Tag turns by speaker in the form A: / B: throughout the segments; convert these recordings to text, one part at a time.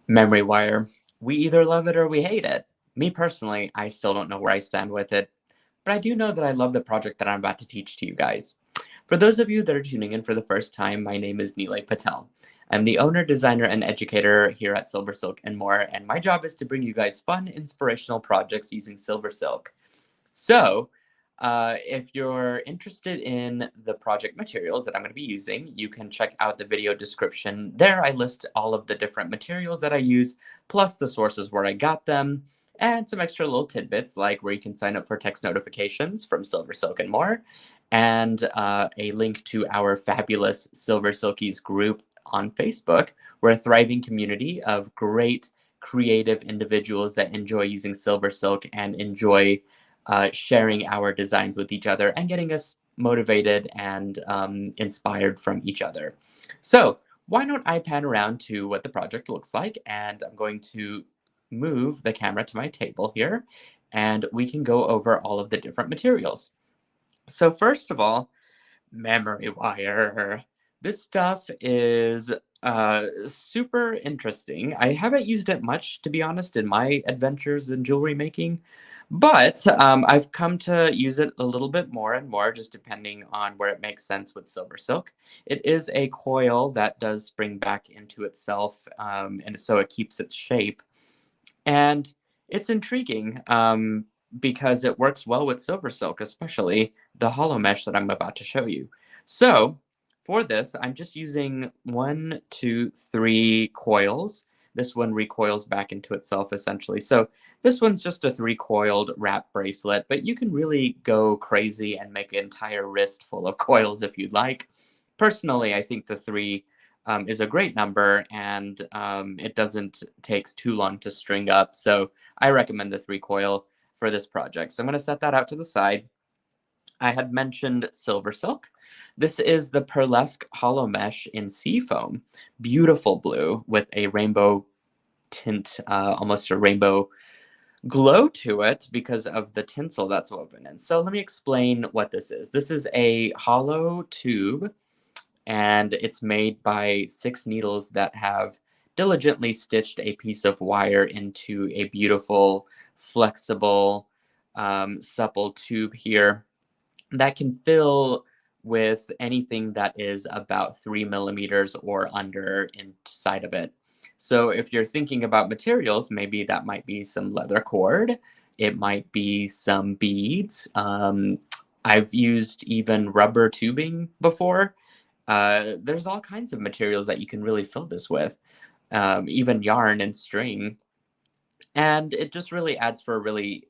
A: Memory wire. We either love it or we hate it. Me personally, I still don't know where I stand with it, but I do know that I love the project that I'm about to teach to you guys. For those of you that are tuning in for the first time, my name is Nilay Patel. I'm the owner, designer, and educator here at SilverSilk and more, and my job is to bring you guys fun, inspirational projects using SilverSilk. So, if you're interested in the project materials that I'm going to be using, you can check out the video description. There I list all of the different materials that I use, plus the sources where I got them, and some extra little tidbits like where you can sign up for text notifications from SilverSilk and more, and a link to our fabulous Silver Silkies group on Facebook. We're a thriving community of great creative individuals that enjoy using SilverSilk and enjoy sharing our designs with each other and getting us motivated and inspired from each other. So why don't I pan around to what the project looks like, and I'm going to move the camera to my table here, and we can go over all of the different materials. So first of all, memory wire. This stuff is super interesting. I haven't used it much, to be honest, in my adventures in jewelry making, but I've come to use it a little bit more and more, just depending on where it makes sense with silver silk. It is a coil that does spring back into itself, and so it keeps its shape. And it's intriguing because it works well with silver silk, especially the hollow mesh that I'm about to show you. So for this, I'm just using 1, 2, 3 coils. This one recoils back into itself essentially. So this one's just a 3-coiled wrap bracelet, but you can really go crazy and make an entire wrist full of coils if you'd like. Personally, I think the 3 is a great number, and it doesn't take too long to string up. So I recommend the 3-coil for this project. So I'm going to set that out to the side. I had mentioned silver silk. This is the pearlesque hollow mesh in seafoam. Beautiful blue with a rainbow tint, almost a rainbow glow to it because of the tinsel that's woven in. So let me explain what this is. This is a hollow tube, and it's made by 6 needles that have diligently stitched a piece of wire into a beautiful, flexible, supple tube here that can fill with anything that is about 3 millimeters or under inside of it. So if you're thinking about materials, maybe that might be some leather cord, it might be some beads. I've used even rubber tubing before. There's all kinds of materials that you can really fill this with, even yarn and string. And it just really adds for a really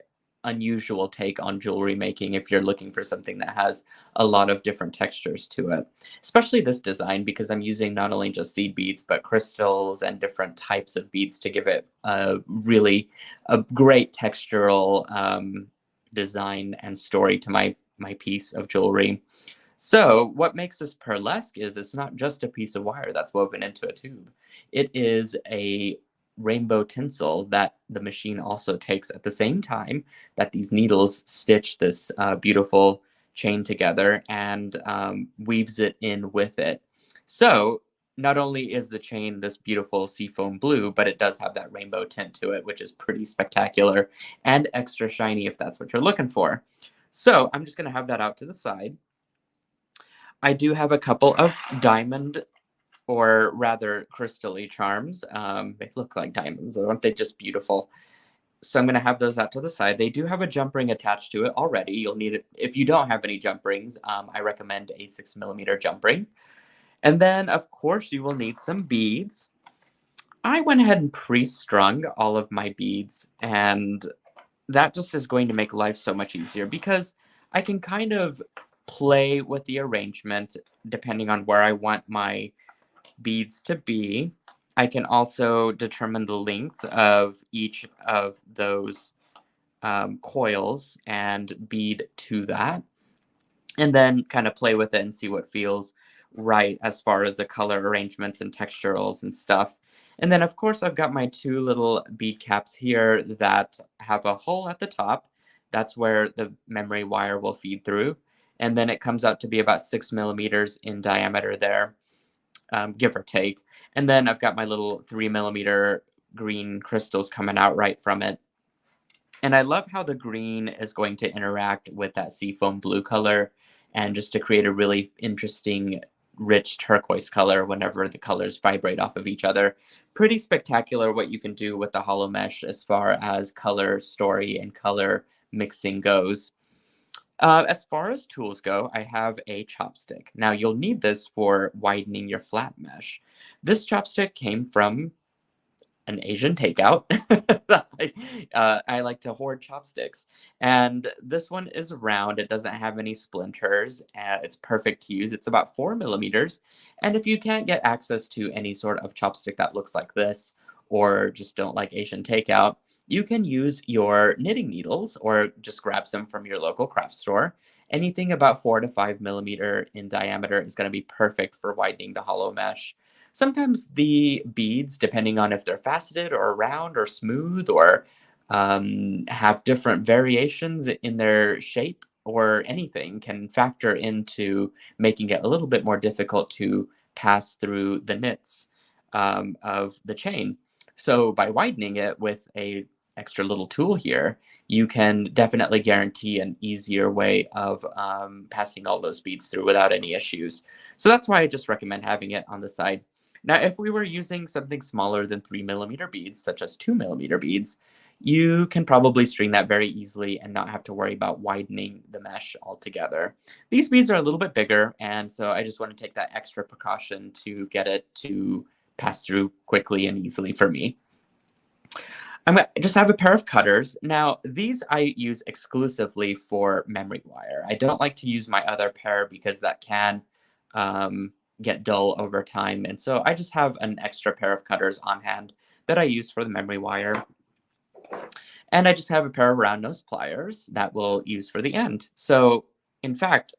A: unusual take on jewelry making if you're looking for something that has a lot of different textures to it. Especially this design, because I'm using not only just seed beads, but crystals and different types of beads to give it a great textural design and story to my piece of jewelry. So what makes this pearlesque is it's not just a piece of wire that's woven into a tube. It is a rainbow tinsel that the machine also takes at the same time that these needles stitch this beautiful chain together and weaves it in with it. So not only is the chain this beautiful seafoam blue, but it does have that rainbow tint to it, which is pretty spectacular and extra shiny if that's what you're looking for. So I'm just going to have that out to the side. I do have a couple of diamond, or rather crystal-y charms. They look like diamonds, aren't they just beautiful? So I'm going to have those out to the side. They do have a jump ring attached to it already. You'll need it. If you don't have any jump rings, I recommend a 6 millimeter jump ring. And then, of course, you will need some beads. I went ahead and pre-strung all of my beads, and that just is going to make life so much easier because I can kind of play with the arrangement depending on where I want my beads to be. I can also determine the length of each of those coils and bead to that, and then kind of play with it and see what feels right as far as the color arrangements and texturals and stuff. And then, of course, I've got my 2 little bead caps here that have a hole at the top. That's where the memory wire will feed through. And then it comes out to be about 6 millimeters in diameter there, give or take. And then I've got my little 3 millimeter green crystals coming out right from it. And I love how the green is going to interact with that seafoam blue color and just to create a really interesting, rich turquoise color whenever the colors vibrate off of each other. Pretty spectacular what you can do with the hollow mesh as far as color story and color mixing goes. As far as tools go, I have a chopstick. Now, you'll need this for widening your flat mesh. This chopstick came from an Asian takeout. I like to hoard chopsticks. And this one is round. It doesn't have any splinters. It's perfect to use. It's about 4 millimeters. And if you can't get access to any sort of chopstick that looks like this, or just don't like Asian takeout, you can use your knitting needles or just grab some from your local craft store. Anything about 4 to 5 millimeter in diameter is going to be perfect for widening the hollow mesh. Sometimes the beads, depending on if they're faceted or round or smooth or have different variations in their shape or anything, can factor into making it a little bit more difficult to pass through the knits of the chain. So by widening it with a extra little tool here, you can definitely guarantee an easier way of passing all those beads through without any issues. So that's why I just recommend having it on the side. Now, if we were using something smaller than 3 millimeter beads, such as 2 millimeter beads, you can probably string that very easily and not have to worry about widening the mesh altogether. These beads are a little bit bigger, and so I just want to take that extra precaution to get it to pass through quickly and easily for me. I'm gonna just have a pair of cutters. Now, these I use exclusively for memory wire. I don't like to use my other pair because that can get dull over time. And so I just have an extra pair of cutters on hand that I use for the memory wire. And I just have a pair of round nose pliers that we'll use for the end. So in fact,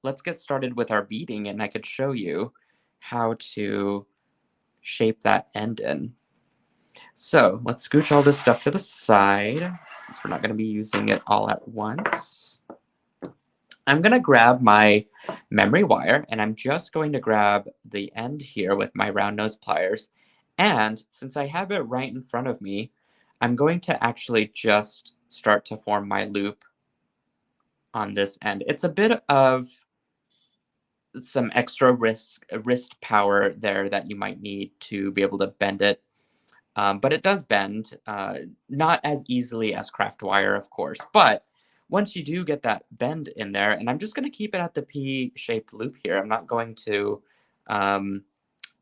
A: let's get started with our beading and I could show you how to shape that end in. So let's scooch all this stuff to the side since we're not going to be using it all at once. I'm going to grab my memory wire and I'm just going to grab the end here with my round nose pliers. And since I have it right in front of me, I'm going to actually just start to form my loop on this end. It's a bit of some extra wrist power there that you might need to be able to bend it. But it does bend, not as easily as craft wire, of course. But once you do get that bend in there, and I'm just going to keep it at the P-shaped loop here. I'm not going to, turn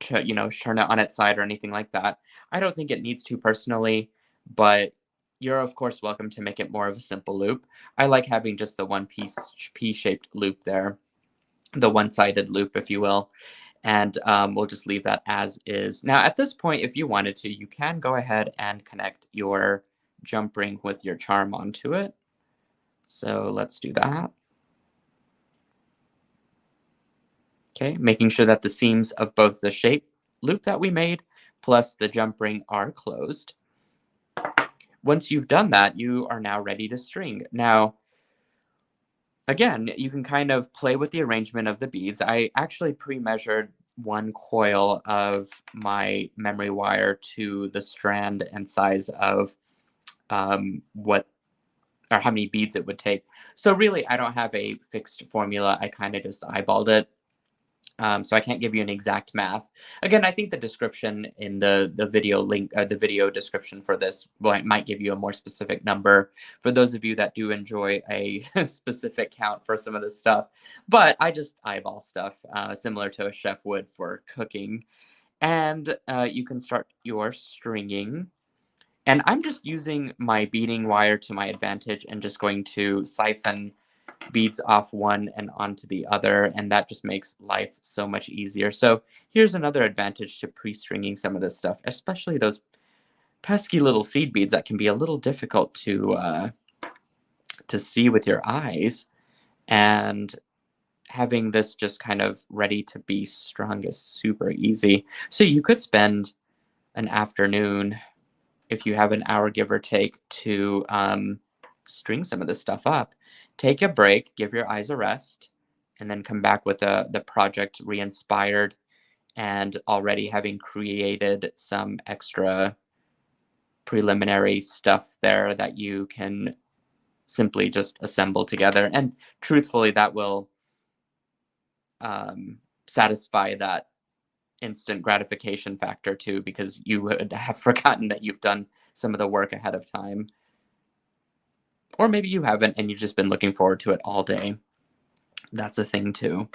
A: it on its side or anything like that. I don't think it needs to personally, but you're of course welcome to make it more of a simple loop. I like having just the one piece P-shaped loop there, the one-sided loop, if you will. And we'll just leave that as is. Now, at this point, if you wanted to, you can go ahead and connect your jump ring with your charm onto it. So let's do that. Okay, making sure that the seams of both the shape loop that we made plus the jump ring are closed. Once you've done that, you are now ready to string. Now, again, you can kind of play with the arrangement of the beads. I actually pre-measured one coil of my memory wire to the strand and size of what or how many beads it would take. So really, I don't have a fixed formula. I kind of just eyeballed it. So I can't give you an exact math. Again, I think the description in the video link, the video description for this might give you a more specific number for those of you that do enjoy a specific count for some of this stuff. But I just eyeball stuff, similar to a chef would for cooking. And you can start your stringing. And I'm just using my beading wire to my advantage and just going to siphon beads off one and onto the other, and that just makes life so much easier. So here's another advantage to pre-stringing some of this stuff, especially those pesky little seed beads that can be a little difficult to see with your eyes. And having this just kind of ready to be strung is super easy. So you could spend an afternoon, if you have an hour give or take, to string some of this stuff up. Take a break, give your eyes a rest, and then come back with the project re-inspired and already having created some extra preliminary stuff there that you can simply just assemble together. And truthfully, that will satisfy that instant gratification factor too, because you would have forgotten that you've done some of the work ahead of time. Or maybe you haven't and you've just been looking forward to it all day. That's a thing too.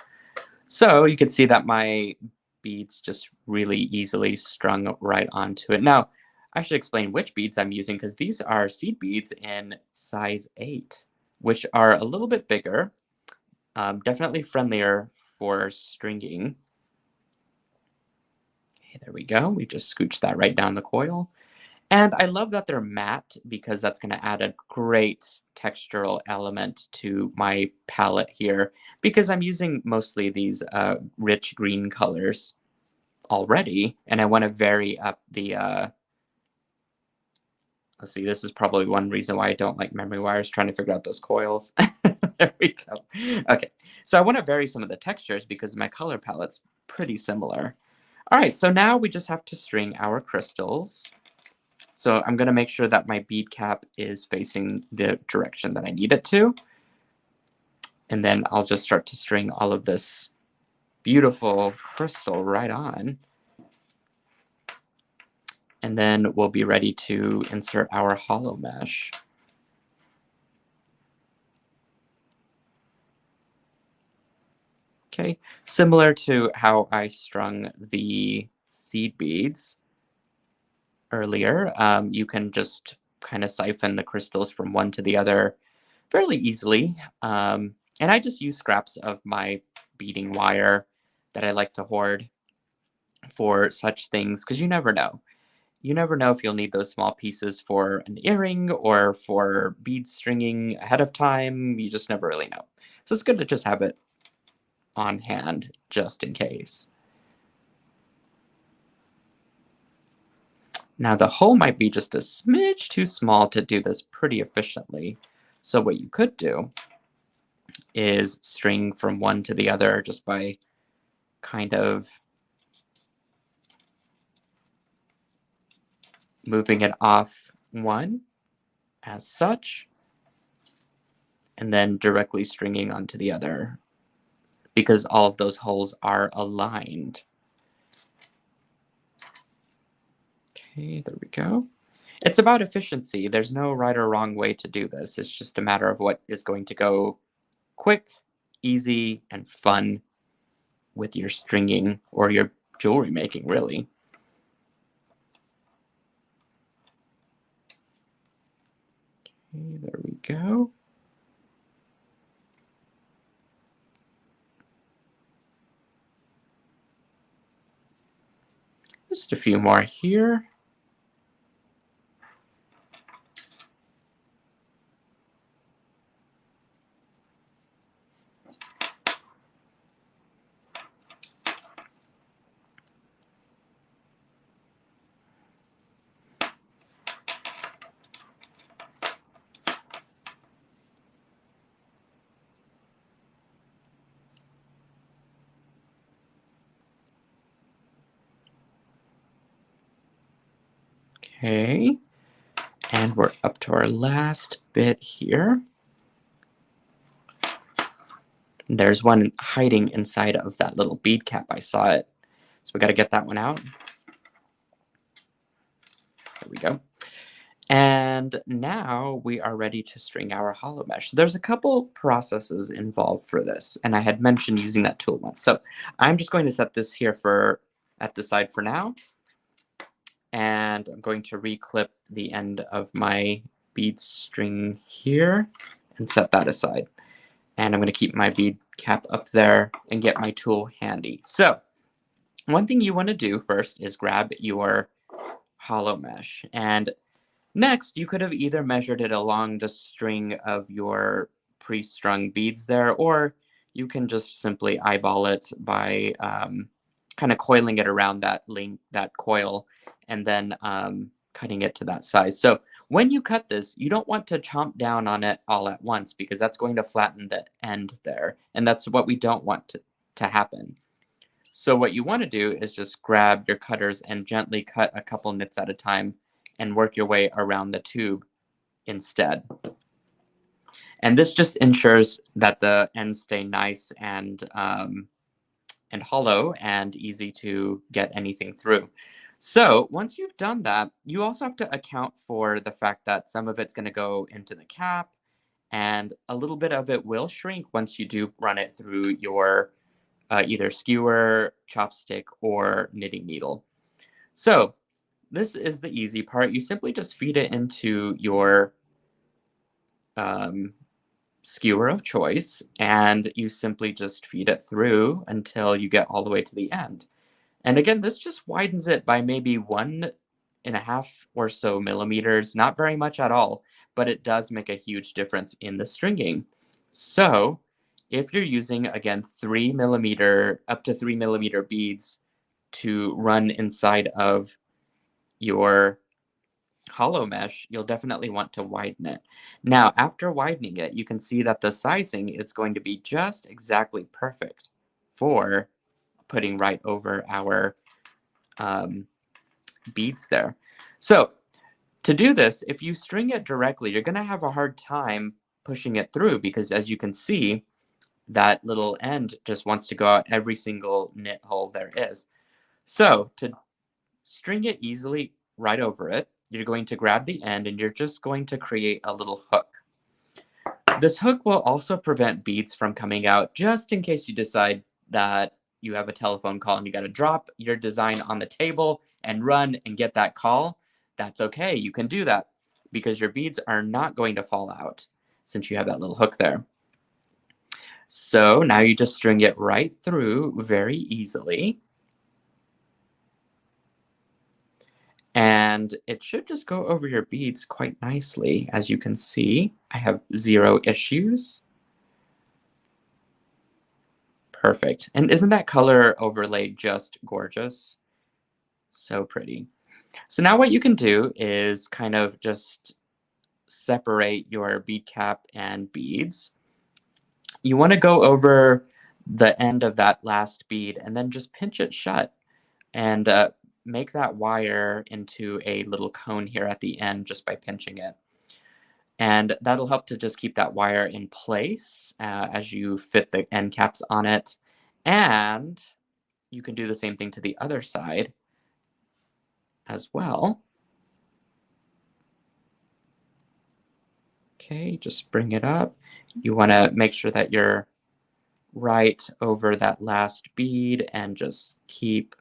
A: So you can see that my beads just really easily strung right onto it. Now, I should explain which beads I'm using because these are seed beads in size 8, which are a little bit bigger, definitely friendlier for stringing. Okay, there we go. We just scooched that right down the coil. And I love that they're matte because that's going to add a great textural element to my palette here because I'm using mostly these rich green colors already, and I want to vary up the, let's see, this is probably one reason why I don't like memory wires, trying to figure out those coils. There we go. Okay, so I want to vary some of the textures because my color palette's pretty similar. All right, so now we just have to string our crystals. So I'm going to make sure that my bead cap is facing the direction that I need it to. And then I'll just start to string all of this beautiful crystal right on. And then we'll be ready to insert our hollow mesh. Okay, similar to how I strung the seed beads earlier, you can just kind of siphon the crystals from one to the other fairly easily. And I just use scraps of my beading wire that I like to hoard for such things because you never know. You never know if you'll need those small pieces for an earring or for bead stringing ahead of time. You just never really know. So it's good to just have it on hand just in case. Now the hole might be just a smidge too small to do this pretty efficiently. So what you could do is string from one to the other just by kind of moving it off one as such, and then directly stringing onto the other because all of those holes are aligned. Okay, there we go. It's about efficiency. There's no right or wrong way to do this. It's just a matter of what is going to go quick, easy, and fun with your stringing or your jewelry making, really. Okay, there we go. Just a few more here. Okay, and we're up to our last bit here. There's one hiding inside of that little bead cap. I saw it. So we got to get that one out. There we go. And now we are ready to string our hollow mesh. So there's a couple processes involved for this, and I had mentioned using that tool once. So I'm just going to set this here at the side for now. And I'm going to reclip the end of my bead string here and set that aside. And I'm going to keep my bead cap up there and get my tool handy. So one thing you want to do first is grab your hollow mesh. And next, you could have either measured it along the string of your pre-strung beads there, or you can just simply eyeball it by kind of coiling it around that coil and then cutting it to that size. So when you cut this, you don't want to chomp down on it all at once because that's going to flatten the end there. And that's what we don't want to happen. So what you want to do is just grab your cutters and gently cut a couple knits at a time and work your way around the tube instead. And this just ensures that the ends stay nice and hollow and easy to get anything through. So once you've done that, you also have to account for the fact that some of it's going to go into the cap and a little bit of it will shrink once you do run it through your either skewer, chopstick, or knitting needle. So this is the easy part. You simply just feed it into your skewer of choice, and you simply just feed it through until you get all the way to the end. And again, this just widens it by maybe 1.5 or so millimeters, not very much at all, but it does make a huge difference in the stringing. So if you're using, again, 3mm, up to 3mm beads to run inside of your hollow mesh, you'll definitely want to widen it. Now, after widening it, you can see that the sizing is going to be just exactly perfect for putting right over our beads there. So to do this, if you string it directly, you're going to have a hard time pushing it through because, as you can see, that little end just wants to go out every single knit hole there is. So to string it easily right over it, you're going to grab the end and you're just going to create a little hook. This hook will also prevent beads from coming out just in case you decide that you have a telephone call and you got to drop your design on the table and run and get that call. That's okay. You can do that because your beads are not going to fall out since you have that little hook there. So now you just string it right through very easily. And it should just go over your beads quite nicely. As you can see, I have 0 issues. Perfect. And isn't that color overlay just gorgeous? So pretty. So now what you can do is kind of just separate your bead cap and beads. You want to go over the end of that last bead and then just pinch it shut and make that wire into a little cone here at the end just by pinching it. And that'll help to just keep that wire in place as you fit the end caps on it. And you can do the same thing to the other side as well. Okay, just bring it up. You want to make sure that you're right over that last bead and just keep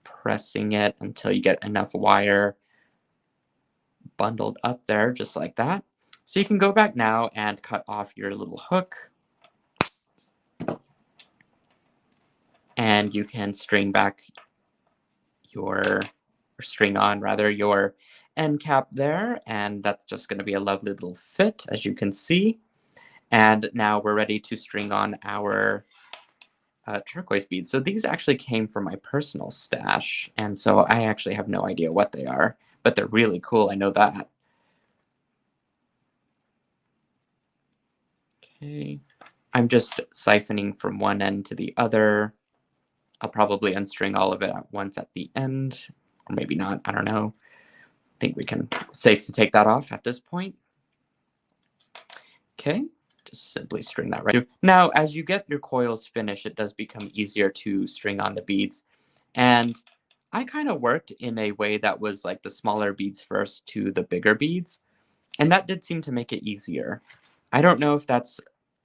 A: pressing it until you get enough wire bundled up there, just like that. So you can go back now and cut off your little hook. And you can string back your, or string on rather, your end cap there. And that's just going to be a lovely little fit, as you can see. And now we're ready to string on our turquoise beads. So these actually came from my personal stash. And so I actually have no idea what they are, but they're really cool. I know that. Okay. I'm just siphoning from one end to the other. I'll probably unstring all of it at once at the end, or maybe not, I don't know. I think we can, safe to take that off at this point. Okay, just simply string that right through. Now, as you get your coils finished, it does become easier to string on the beads. And I kind of worked in a way that was like the smaller beads first to the bigger beads. And that did seem to make it easier. I don't know if that's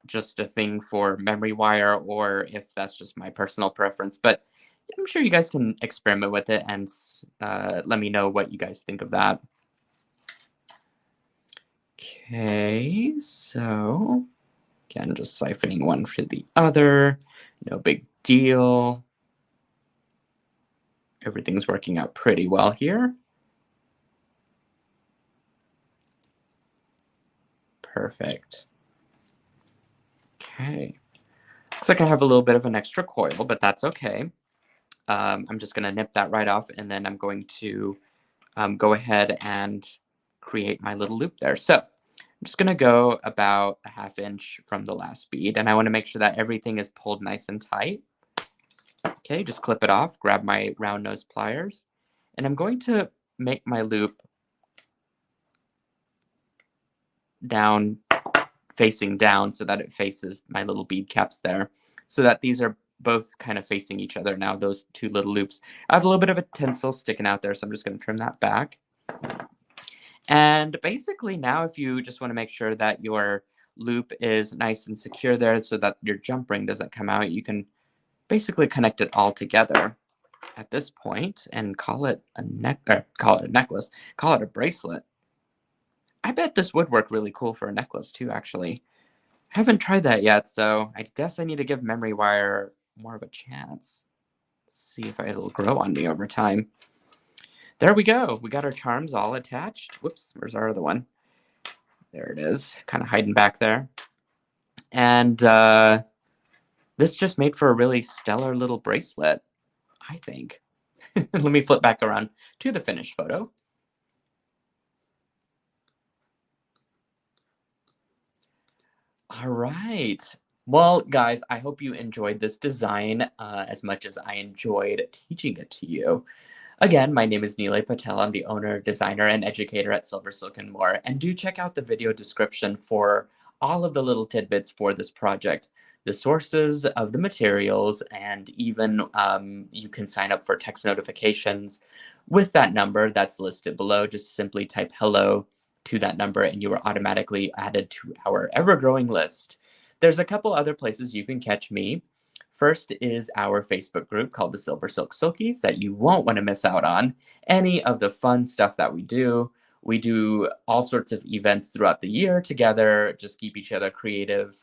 A: just a thing for memory wire or if that's just my personal preference, but I'm sure you guys can experiment with it and let me know what you guys think of that. Okay, so again, just siphoning one for the other. No big deal. Everything's working out pretty well here. Perfect. Okay. Looks like I have a little bit of an extra coil, but that's okay. I'm just going to nip that right off, and then I'm going to go ahead and create my little loop there. So I'm just going to go about a 1/2 inch from the last bead, and I want to make sure that everything is pulled nice and tight. Okay, just clip it off, grab my round nose pliers, and I'm going to make my loop down, facing down so that it faces my little bead caps there, so that these are both kind of facing each other now, those two little loops. I have a little bit of a tinsel sticking out there, so I'm just going to trim that back. And basically now if you just want to make sure that your loop is nice and secure there so that your jump ring doesn't come out, you can basically connect it all together at this point and call it a necklace, call it a bracelet. I bet this would work really cool for a necklace too, actually. I haven't tried that yet, so I guess I need to give memory wire more of a chance. See if it'll grow on me over time. There we go. We got our charms all attached. Whoops, where's our other one? There it is, kind of hiding back there. And this just made for a really stellar little bracelet, I think. Let me flip back around to the finished photo. All right. Well, guys, I hope you enjoyed this design as much as I enjoyed teaching it to you. Again, my name is Nilay Patel. I'm the owner, designer, and educator at SilverSilk and more. And do check out the video description for all of the little tidbits for this project, the sources of the materials, and even you can sign up for text notifications with that number that's listed below. Just simply type hello to that number and you are automatically added to our ever-growing list. There's a couple other places you can catch me. First is our Facebook group called the SilverSilk Silkies that you won't want to miss out on any of the fun stuff that we do. We do all sorts of events throughout the year together, just keep each other creative,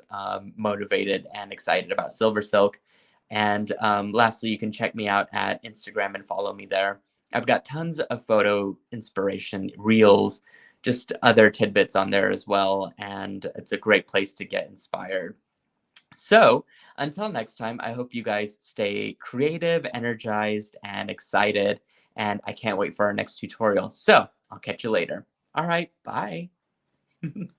A: motivated, and excited about SilverSilk. And lastly, you can check me out at Instagram and follow me there. I've got tons of photo inspiration, reels, just other tidbits on there as well. And it's a great place to get inspired. So until next time, I hope you guys stay creative, energized, and excited. And I can't wait for our next tutorial. So I'll catch you later. All right, bye.